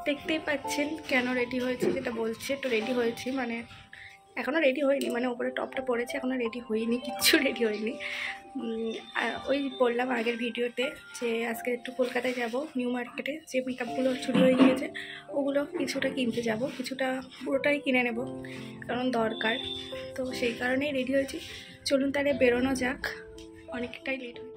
দেখতেই পাচ্ছেন কেন রেডি হয়েছে, যেটা বলছে একটু রেডি হয়েছি, মানে এখনও রেডি হয়নি, মানে ওপরে টপটা পরেছে, এখনও রেডি হয়নি, কিচ্ছু রেডি হয়নি। ওই বললাম আগের ভিডিওতে যে আজকে একটু কলকাতায় যাব, নিউ মার্কেটে যে মেকআপগুলো চুরি হয়ে গিয়েছে ওগুলো কিছুটা কিনতে যাব, কিছুটা পুরোটাই কিনে নেব কারণ দরকার। তো সেই কারণেই রেডি হয়েছি। চলুন তাহলে বেরোনো যাক, অনেকটাই লেট হয়ে।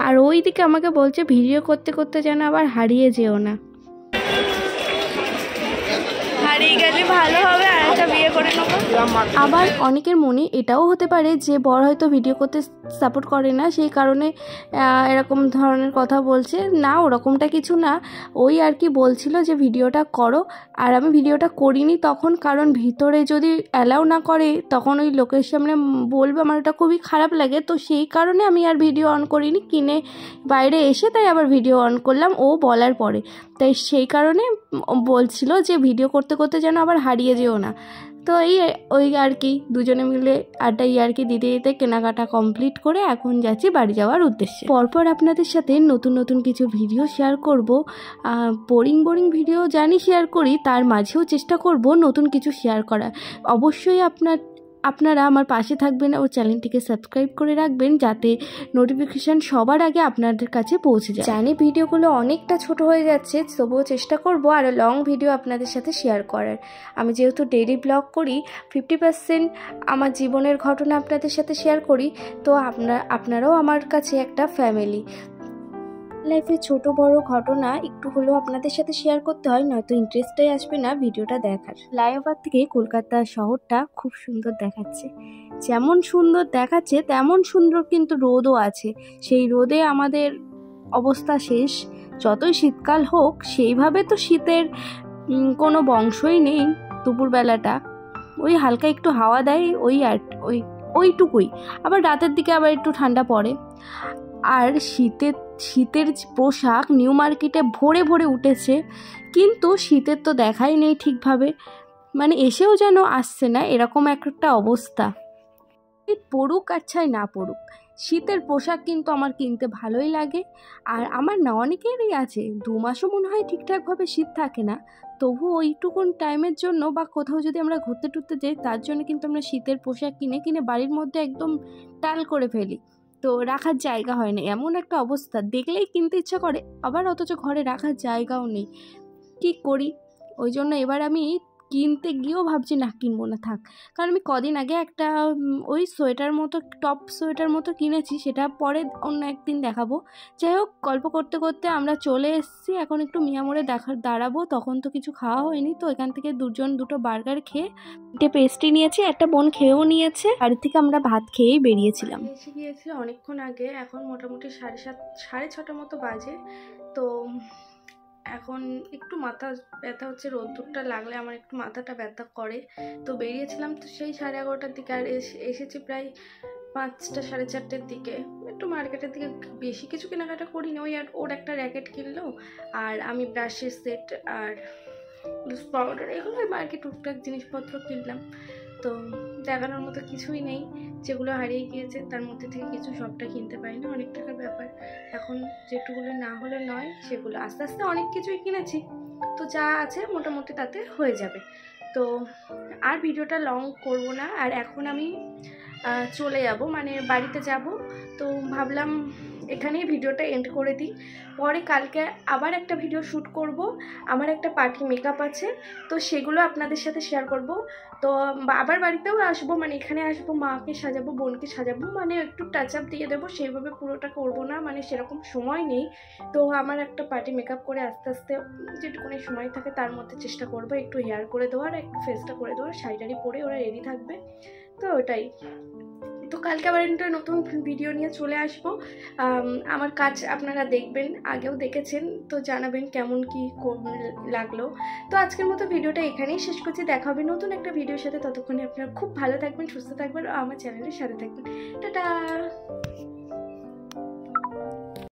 আর ওইদিকে আমাকে বলছে ভিডিও করতে করতে যেন আবার হারিয়ে যেও না, হারিয়ে গেলে ভালো হবে আর একটা বিয়ে করে নেবো। আবার অনেকের মনে এটাও হতে পারে যে বর হয়তো ভিডিও করতে সাপোর্ট করে না, সেই কারণে এরকম ধরনের কথা বলছে। না, ওরকমটা কিছু না, ওই আর কি বলছিল যে ভিডিওটা করো, আর আমি ভিডিওটা করিনি তখন, কারণ ভিতরে যদি অ্যালাউ না করে তখন ওই লোকের সামনে বলবে, আমার ওটা খুবই খারাপ লাগে। তো সেই কারণে আমি আর ভিডিও অন করিনি, কিনে বাইরে এসে তাই আবার ভিডিও অন করলাম ও বলার পরে। তাই সেই কারণে বলছিল যে ভিডিও করতে করতে যেন আবার হারিয়ে যেও না। তো ওই আর কি দুজনে মিলে আড্ডা আর কি দিতে দিতে কেনাকাটা কমপ্লিট করে এখন যাচ্ছি বাড়ি যাওয়ার উদ্দেশ্যে। পরপর আপনাদের সাথে নতুন নতুন কিছু ভিডিও শেয়ার করব, বোরিং ভিডিও জানি শেয়ার করি, তার মাঝেও চেষ্টা করব নতুন কিছু শেয়ার করার। অবশ্যই আপনারা আমার পাশে থাকবেন ও চ্যানেলটিকে সাবস্ক্রাইব করে রাখবেন, যাতে নোটিফিকেশান সবার আগে আপনাদের কাছে পৌঁছে যায়। জানি ভিডিওগুলো অনেকটা ছোট হয়ে যাচ্ছে, তবুও চেষ্টা করব আরও লং ভিডিও আপনাদের সাথে শেয়ার করার। আমি যেহেতু ডেইলি ব্লগ করি, 50% আমার জীবনের ঘটনা আপনাদের সাথে শেয়ার করি, তো আপনারাও আমার কাছে একটা ফ্যামিলি। লাইফে ছোট বড় ঘটনা একটু হলেও আপনাদের সাথে শেয়ার করতে হয়, নয়তো ইন্টারেস্টই আসবে না ভিডিওটা দেখার। ফ্লাইওভার থেকে কলকাতা শহরটা খুব সুন্দর দেখাচ্ছে, যেমন সুন্দর দেখাচ্ছে তেমন সুন্দর কিন্তু রোদও আছে। সেই রোদে আমাদের অবস্থা শেষ। যতই শীতকাল হোক সেইভাবে তো শীতের কোনো বংশই নেই। দুপুরবেলাটা ওই হালকা একটু হাওয়া দেয়, ওইটুকুই। আবার রাতের দিকে আবার একটু ঠান্ডা পড়ে। আর শীতের পোশাক নিউ মার্কেটে ভরে ভরে উঠেছে, কিন্তু শীতের তো দেখাই নেই ঠিকভাবে, মানে এসেও যেন আসছে না, এরকম একটা অবস্থা। পড়ুক আর ছাই না পড়ুক, শীতের পোশাক কিন্তু আমার কিনতে ভালোই লাগে। আর আমার না অনেকেরই আছে, 2 মাসও মনে হয় ঠিকঠাকভাবে শীত থাকে না, তবু ওইটুকুন টাইমের জন্য বা কোথাও যদি আমরা ঘুরতে টুরতে যাই তার জন্য কিন্তু আমরা শীতের পোশাক কিনে বাড়ির মধ্যে একদম টাল করে ফেলি। তো রাখার জায়গা হয় না, এমন একটা অবস্থা, দেখলেই কিনতে ইচ্ছা করে, আবার অথচ ঘরে রাখার জায়গাও নেই। কী করি? ওই জন্য এবার আমি কিনতে গিয়েও ভাবছি না, কিনবো না, থাক। কারণ আমি কদিন আগে একটা ওই টপ সোয়েটার মতো কিনেছি, সেটা পরে অন্য একদিন দেখাবো। যাই হোক, গল্প করতে করতে আমরা চলে এসেছি, এখন একটু মিয়ামোড়ে দাঁড়াবো। তখন তো কিছু খাওয়া হয়নি, তো এখান থেকে দুটো বার্গার খেয়ে, একটা পেস্ট্রি নিয়েছি, একটা বোন খেয়েও নিয়েছে। বাড়ি থেকে আমরা ভাত খেয়েই বেরিয়েছিলাম। এসে গিয়েছি অনেকক্ষণ আগে, এখন মোটামুটি 6:30 মতো বাজে। তো এখন একটু মাথা ব্যথা হচ্ছে, রোদ্দুরটা লাগলে আমার একটু মাথাটা ব্যথা করে। তো বেরিয়েছিলাম তো সেই 11:30টার দিকে, আর এসেছি প্রায় 5টা 4:30টার দিকে। একটু মার্কেটের দিকে, বেশি কিছু কেনাকাটা করিনি, ওর একটা র্যাকেট কিনলো, আর আমি ব্রাশের সেট আর লুজ পাউডার, এগুলো মার্কেট টুকটাক জিনিসপত্র কিনলাম। তো দেখানোর মতো কিছুই নেই, যেগুলো হারিয়ে গিয়েছে তার মধ্যে থেকে কিছু সবটা কিনতে পারি না, অনেক টাকার ব্যাপার। এখন যেটুকুলো না হলে নয়, সেগুলো আস্তে আস্তে অনেক কিছুই কিনেছি, তো যা আছে মোটামুটি তাতে হয়ে যাবে। তো আর ভিডিওটা লং করব না। আর এখন আমি চলে যাব, মানে বাড়িতে যাব। তো ভাবলাম এখানেই ভিডিওটা এন্ড করে দিই। পরে কালকে আবার একটা ভিডিও শ্যুট করব, আমার একটা পার্টি মেকআপ আছে, তো সেগুলো আপনাদের সাথে শেয়ার করব। তো আবার বাড়িতেও আসবো, মানে এখানে আসবো, মাকে সাজাবো, বোনকে সাজাবো, মানে একটু টাচ আপ দিয়ে দেবো, সেইভাবে পুরোটা করব না, মানে সেরকম সময় নেই। তো আমার একটা পার্টি মেকআপ করে আস্তে আস্তে যেটুকুনি সময় থাকে তার মধ্যে চেষ্টা করব একটু হেয়ার করে দেওয়ার, একটু ফেসটা করে দেওয়ার, শাড়ি পরে ওরা রেডি থাকবে। তো ওটাই। তো কালকে আবার একটা নতুন ভিডিও নিয়ে চলে আসবো। আমার কাজ আপনারা দেখবেন, আগেও দেখেছেন, তো জানাবেন কেমন কি লাগলো। তো আজকের মতো ভিডিওটা এখানেই শেষ করছি, দেখা হবে নতুন একটা ভিডিওর সাথে। ততক্ষণে আপনারা খুব ভালো থাকবেন, সুস্থ থাকবেন, আর আমার চ্যানেলের সাথে থাকবেন। টাটা।